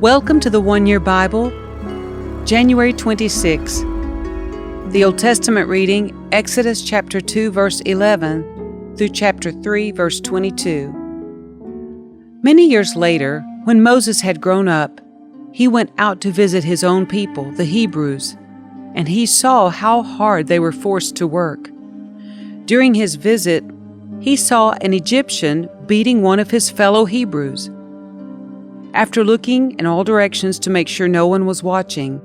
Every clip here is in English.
Welcome to the One Year Bible, January 26. The Old Testament reading, Exodus chapter 2, verse 11 through chapter 3, verse 22. Many years later, when Moses had grown up, he went out to visit his own people, the Hebrews, and he saw how hard they were forced to work. During his visit, he saw an Egyptian beating one of his fellow Hebrews. After looking in all directions to make sure no one was watching,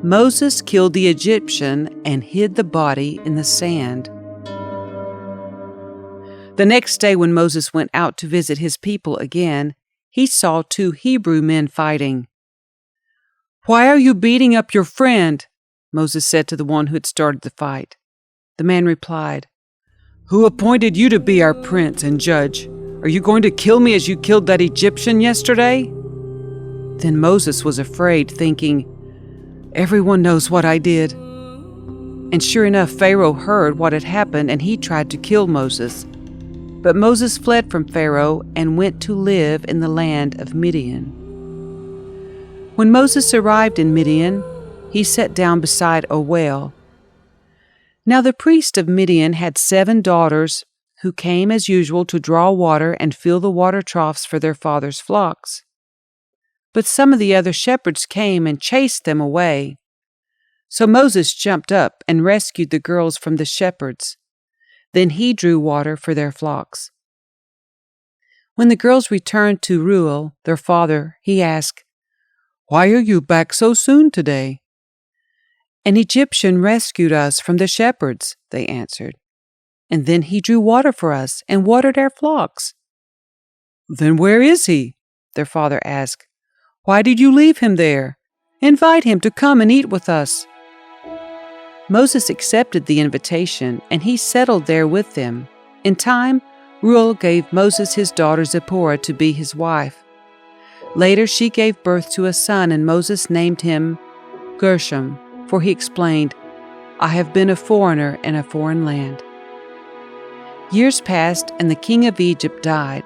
Moses killed the Egyptian and hid the body in the sand. The next day when Moses went out to visit his people again, he saw two Hebrew men fighting. "Why are you beating up your friend?" Moses said to the one who had started the fight. The man replied, "Who appointed you to be our prince and judge? Are you going to kill me as you killed that Egyptian yesterday?" Then Moses was afraid, thinking, "Everyone knows what I did." And sure enough, Pharaoh heard what had happened, and he tried to kill Moses. But Moses fled from Pharaoh and went to live in the land of Midian. When Moses arrived in Midian, he sat down beside a well. Now the priest of Midian had 7 daughters who came as usual to draw water and fill the water troughs for their father's flocks. But some of the other shepherds came and chased them away. So Moses jumped up and rescued the girls from the shepherds. Then he drew water for their flocks. When the girls returned to Reuel, their father, he asked, "Why are you back so soon today?" "An Egyptian rescued us from the shepherds," they answered. "And then he drew water for us and watered our flocks." "Then where is he?" their father asked. "Why did you leave him there? Invite him to come and eat with us." Moses accepted the invitation, and he settled there with them. In time, Reuel gave Moses his daughter Zipporah to be his wife. Later she gave birth to a son, and Moses named him Gershom, for he explained, "I have been a foreigner in a foreign land." Years passed, and the king of Egypt died.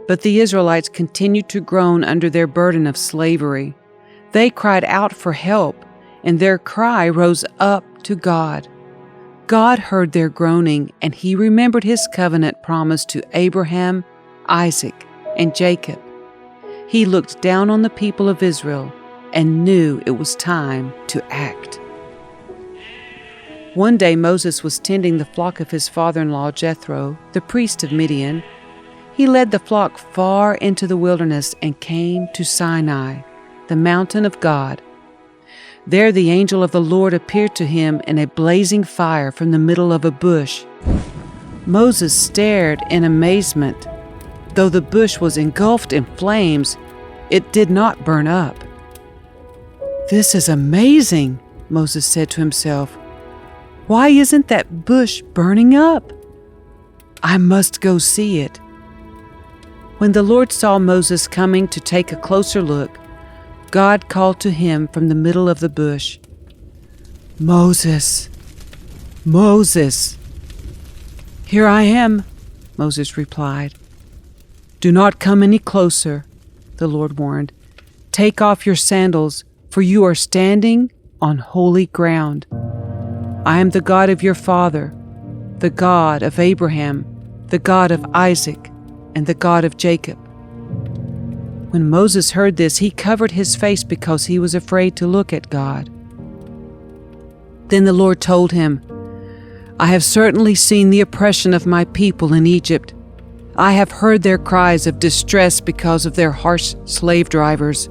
But the Israelites continued to groan under their burden of slavery. They cried out for help, and their cry rose up to God. God heard their groaning, and he remembered his covenant promise to Abraham, Isaac, and Jacob. He looked down on the people of Israel and knew it was time to act. One day Moses was tending the flock of his father-in-law Jethro, the priest of Midian. He led the flock far into the wilderness and came to Sinai, the mountain of God. There the angel of the Lord appeared to him in a blazing fire from the middle of a bush. Moses stared in amazement. Though the bush was engulfed in flames, it did not burn up. "This is amazing," Moses said to himself. "Why isn't that bush burning up? I must go see it." When the Lord saw Moses coming to take a closer look, God called to him from the middle of the bush, "Moses, Moses." "Here I am," Moses replied. "Do not come any closer," the Lord warned. "Take off your sandals, for you are standing on holy ground. I am the God of your father, the God of Abraham, the God of Isaac, and the God of Jacob." When Moses heard this, he covered his face because he was afraid to look at God. Then the Lord told him, "I have certainly seen the oppression of my people in Egypt. I have heard their cries of distress because of their harsh slave drivers.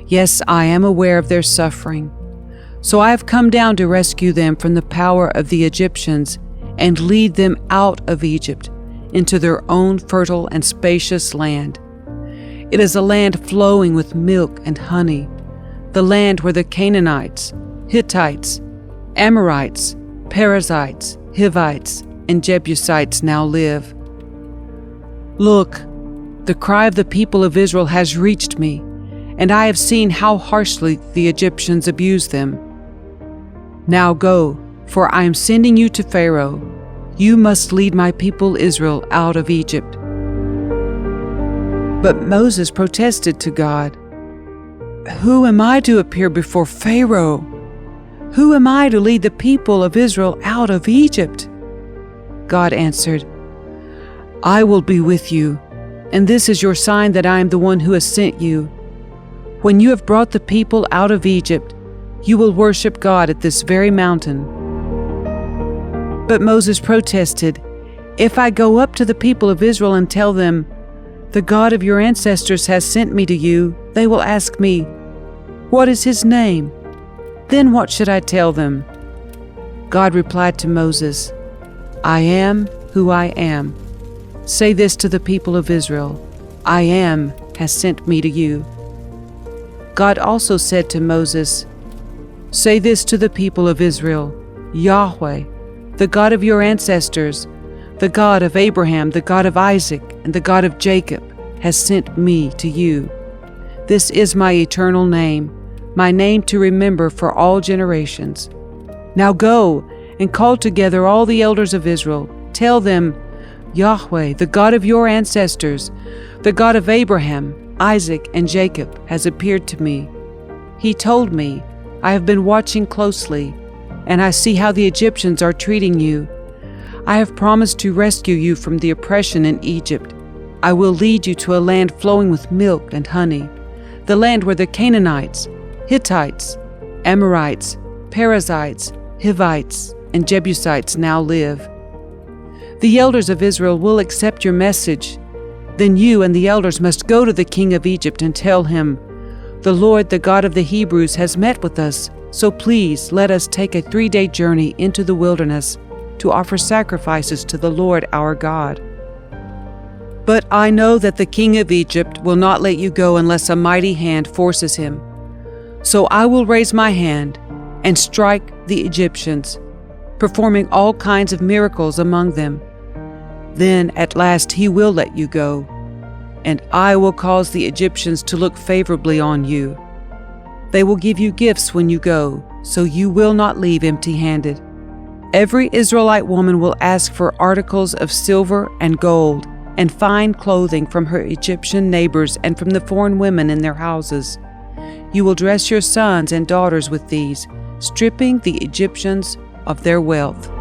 Yes, I am aware of their suffering. So I have come down to rescue them from the power of the Egyptians and lead them out of Egypt into their own fertile and spacious land. It is a land flowing with milk and honey, the land where the Canaanites, Hittites, Amorites, Perizzites, Hivites, and Jebusites now live. Look, the cry of the people of Israel has reached me, and I have seen how harshly the Egyptians abuse them. Now go, for I am sending you to Pharaoh. You must lead my people Israel out of Egypt." But Moses protested to God, "Who am I to appear before Pharaoh? Who am I to lead the people of Israel out of Egypt?" God answered, "I will be with you, and this is your sign that I am the one who has sent you. When you have brought the people out of Egypt, you will worship God at this very mountain." But Moses protested, "If I go up to the people of Israel and tell them, 'The God of your ancestors has sent me to you,' they will ask me, 'What is his name?' Then what should I tell them?" God replied to Moses, "I am who I am. Say this to the people of Israel, 'I am has sent me to you.'" God also said to Moses, "Say this to the people of Israel, 'Yahweh, the God of your ancestors, the God of Abraham, the God of Isaac, and the God of Jacob, has sent me to you. This is my eternal name, my name to remember for all generations. Now go and call together all the elders of Israel. Tell them, 'Yahweh, the God of your ancestors, the God of Abraham, Isaac, and Jacob, has appeared to me. He told me, I have been watching closely, and I see how the Egyptians are treating you. I have promised to rescue you from the oppression in Egypt. I will lead you to a land flowing with milk and honey, the land where the Canaanites, Hittites, Amorites, Perizzites, Hivites, and Jebusites now live. The elders of Israel will accept your message. Then you and the elders must go to the king of Egypt and tell him, 'The Lord, the God of the Hebrews, has met with us, so please let us take a 3-day journey into the wilderness to offer sacrifices to the Lord our God.' But I know that the king of Egypt will not let you go unless a mighty hand forces him. So I will raise my hand and strike the Egyptians, performing all kinds of miracles among them. Then at last he will let you go, and I will cause the Egyptians to look favorably on you. They will give you gifts when you go, so you will not leave empty-handed. Every Israelite woman will ask for articles of silver and gold and fine clothing from her Egyptian neighbors and from the foreign women in their houses. You will dress your sons and daughters with these, stripping the Egyptians of their wealth."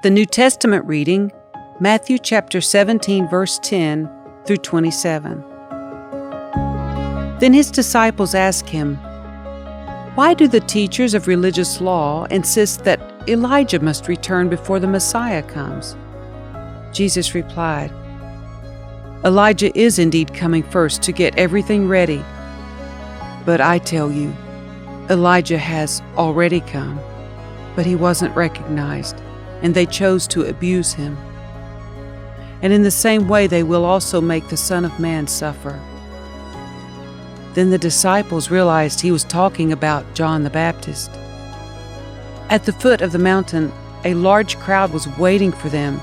The New Testament reading, Matthew chapter 17, verse 10 through 27. Then his disciples asked him, "Why do the teachers of religious law insist that Elijah must return before the Messiah comes?" Jesus replied, "Elijah is indeed coming first to get everything ready. But I tell you, Elijah has already come, but he wasn't recognized, and they chose to abuse him. And in the same way they will also make the Son of Man suffer." Then the disciples realized he was talking about John the Baptist. At the foot of the mountain, a large crowd was waiting for them.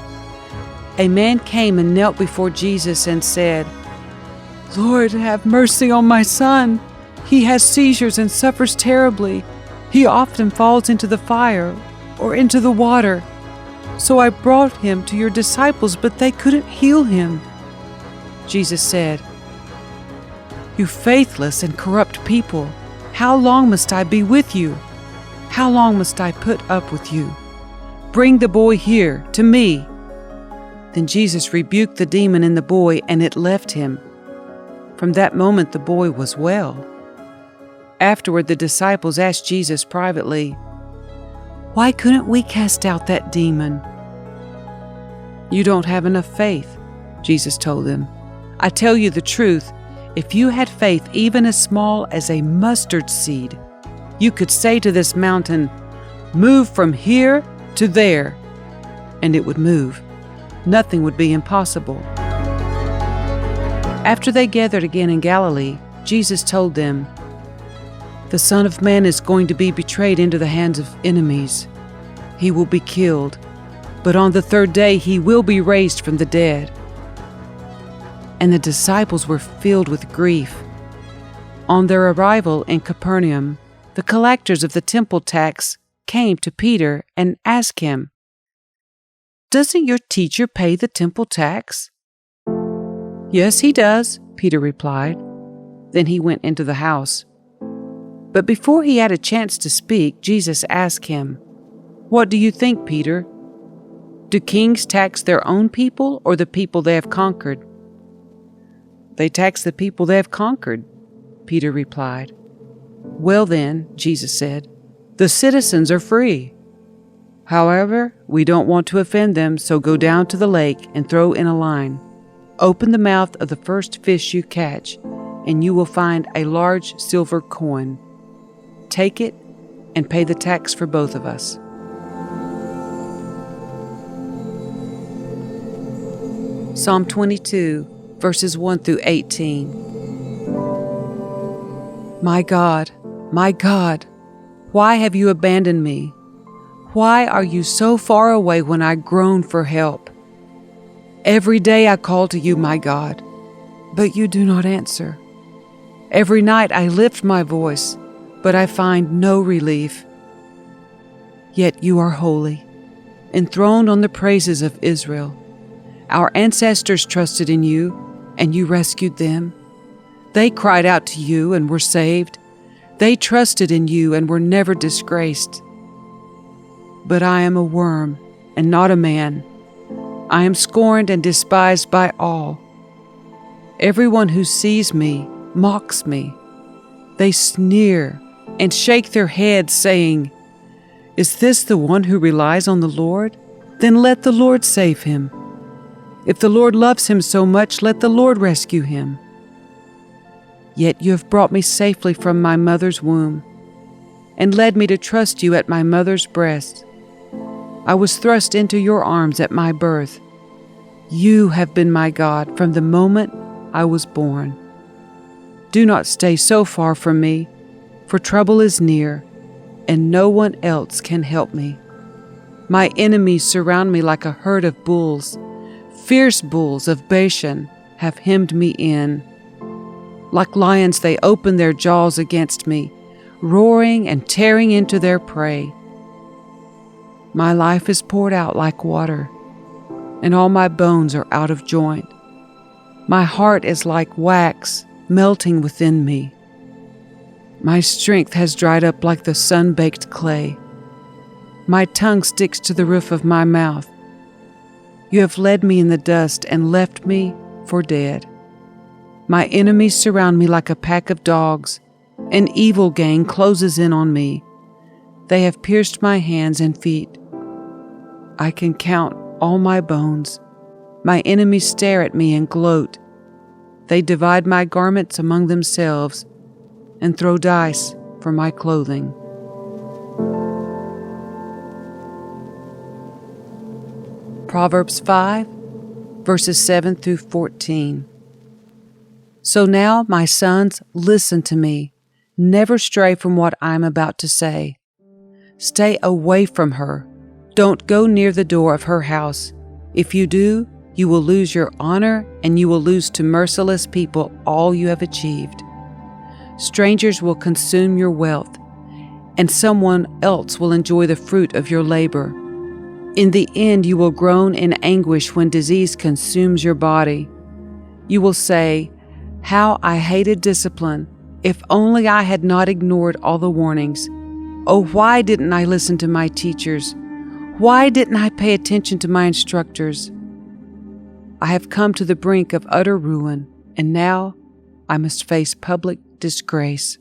A man came and knelt before Jesus and said, "Lord, have mercy on my son. He has seizures and suffers terribly. He often falls into the fire or into the water. So I brought him to your disciples, but they couldn't heal him." Jesus said, "You faithless and corrupt people, how long must I be with you? How long must I put up with you? Bring the boy here, to me." Then Jesus rebuked the demon in the boy, and it left him. From that moment the boy was well. Afterward the disciples asked Jesus privately, "Why couldn't we cast out that demon?" "You don't have enough faith," Jesus told them. "I tell you the truth, if you had faith even as small as a mustard seed, you could say to this mountain, 'Move from here to there,' and it would move. Nothing would be impossible." After they gathered again in Galilee, Jesus told them, "The Son of Man is going to be betrayed into the hands of enemies. He will be killed, but on the 3rd day he will be raised from the dead." And the disciples were filled with grief. On their arrival in Capernaum, the collectors of the temple tax came to Peter and asked him, "Doesn't your teacher pay the temple tax?" "Yes, he does," Peter replied. Then he went into the house. But before he had a chance to speak, Jesus asked him, "What do you think, Peter? Do kings tax their own people or the people they have conquered?" "They tax the people they have conquered," Peter replied. "Well then," Jesus said, "the citizens are free. However, we don't want to offend them, so go down to the lake and throw in a line. Open the mouth of the first fish you catch, and you will find a large silver coin. Take it and pay the tax for both of us." Psalm 22, verses 1 through 18. My God, why have you abandoned me? Why are you so far away when I groan for help? Every day I call to you, my God, but you do not answer. Every night I lift my voice, but I find no relief. Yet you are holy, enthroned on the praises of Israel. Our ancestors trusted in you, and you rescued them. They cried out to you and were saved. They trusted in you and were never disgraced. But I am a worm and not a man. I am scorned and despised by all. Everyone who sees me mocks me. They sneer and shake their heads, saying, "Is this the one who relies on the Lord? Then let the Lord save him. If the Lord loves him so much, let the Lord rescue him." Yet you have brought me safely from my mother's womb, and led me to trust you at my mother's breast. I was thrust into your arms at my birth. You have been my God from the moment I was born. Do not stay so far from me, for trouble is near, and no one else can help me. My enemies surround me like a herd of bulls. Fierce bulls of Bashan have hemmed me in. Like lions they open their jaws against me, roaring and tearing into their prey. My life is poured out like water, and all my bones are out of joint. My heart is like wax melting within me. My strength has dried up like the sun-baked clay. My tongue sticks to the roof of my mouth. You have led me in the dust and left me for dead. My enemies surround me like a pack of dogs. An evil gang closes in on me. They have pierced my hands and feet. I can count all my bones. My enemies stare at me and gloat. They divide my garments among themselves and throw dice for my clothing. Proverbs 5, verses 7 through 14. So now, my sons, listen to me. Never stray from what I am about to say. Stay away from her. Don't go near the door of her house. If you do, you will lose your honor, and you will lose to merciless people all you have achieved. Strangers will consume your wealth, and someone else will enjoy the fruit of your labor. In the end, you will groan in anguish when disease consumes your body. You will say, "How I hated discipline! If only I had not ignored all the warnings. Oh, why didn't I listen to my teachers? Why didn't I pay attention to my instructors? I have come to the brink of utter ruin, and now I must face public disgrace."